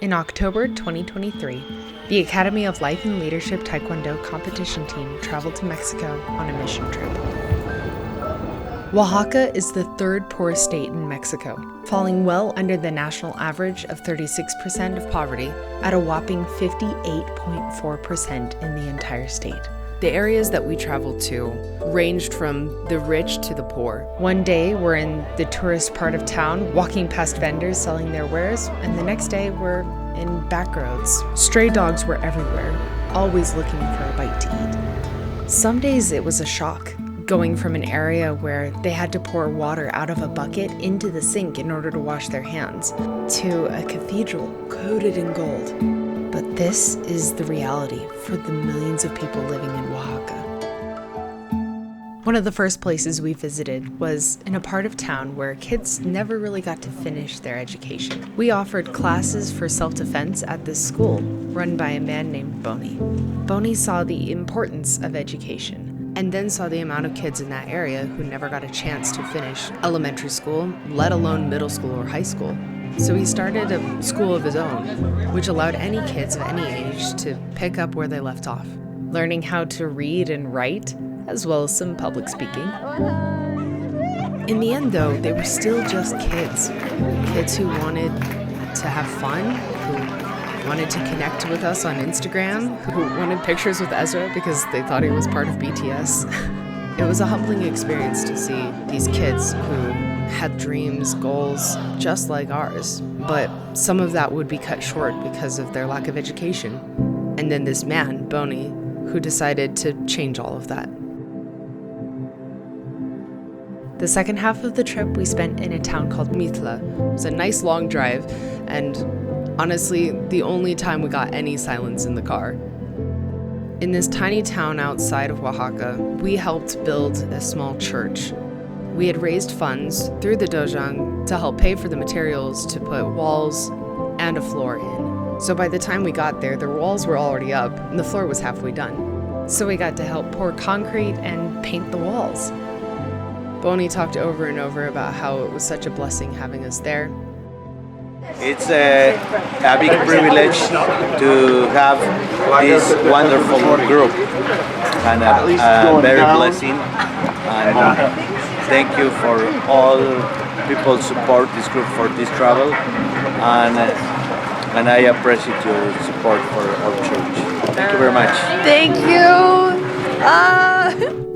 In October 2023, the Academy of Life and Leadership Taekwondo competition team traveled to Mexico on a mission trip. Oaxaca is the third poorest state in Mexico, falling well under the national average of 36% of poverty at a whopping 58.4% in the entire state. The areas that we traveled to ranged from the rich to the poor. One day we're in the tourist part of town, walking past vendors selling their wares, and the next day we're in back roads. Stray dogs were everywhere, always looking for a bite to eat. Some days it was a shock, going from an area where they had to pour water out of a bucket into the sink in order to wash their hands, to a cathedral coated in gold. But this is the reality for the millions of people living in Oaxaca. One of the first places we visited was in a part of town where kids never really got to finish their education. We offered classes for self-defense at this school, run by a man named Boni. Boni saw the importance of education, and then saw the amount of kids in that area who never got a chance to finish elementary school, let alone middle school or high school. So he started a school of his own, which allowed any kids of any age to pick up where they left off, learning how to read and write, as well as some public speaking. In the end, though, they were still just kids. Kids who wanted to have fun, who wanted to connect with us on Instagram, who wanted pictures with Ezra because they thought he was part of BTS. It was a humbling experience to see these kids who had dreams, goals, just like ours, but some of that would be cut short because of their lack of education. And then this man, Boni, who decided to change all of that. The second half of the trip we spent in a town called Mitla. It was a nice long drive, and honestly, the only time we got any silence in the car. In this tiny town outside of Oaxaca, we helped build a small church. We had raised funds through the dojang to help pay for the materials to put walls and a floor in. So by the time we got there, the walls were already up and the floor was halfway done. So we got to help pour concrete and paint the walls. Boni talked over and over about how it was such a blessing having us there. It's a big privilege to have this wonderful group and a very blessing. And thank you for all people support this group for this travel, and I appreciate your support for our church. Thank you very much. Thank you.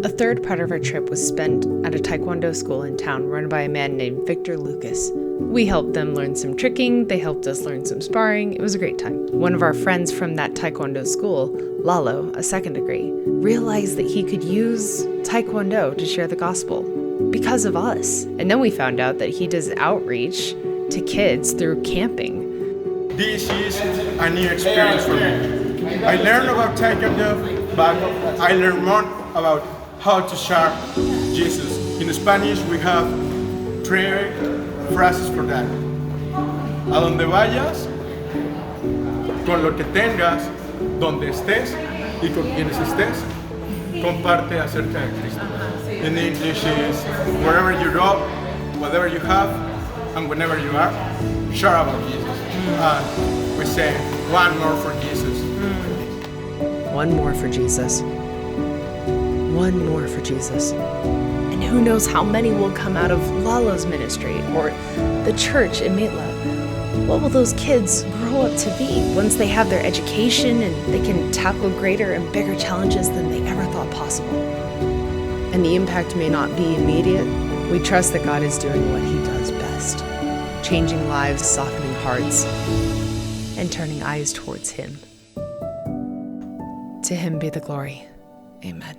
A third part of our trip was spent at a Taekwondo school in town run by a man named Victor Lucas. We helped them learn some tricking, they helped us learn some sparring. It was a great time. One of our friends from that Taekwondo school, Lalo, a second degree, realized that he could use Taekwondo to share the gospel because of us. And then we found out that he does outreach to kids through camping. This is a new experience for me. I learned about Taekwondo, but I learned more about how to share Jesus. In Spanish, we have 3 phrases for that. A donde vayas, con lo que tengas, donde estés y con quienes estés, comparte acerca de Cristo. In English is, wherever you go, whatever you have, and whenever you are, share about Jesus. And we say, one more for Jesus. One more for Jesus. One more for Jesus. And who knows how many will come out of Lalo's ministry or the church in Mitla. What will those kids grow up to be once they have their education and they can tackle greater and bigger challenges than they ever thought possible? And the impact may not be immediate. We trust that God is doing what he does best, changing lives, softening hearts, and turning eyes towards him. To him be the glory. Amen.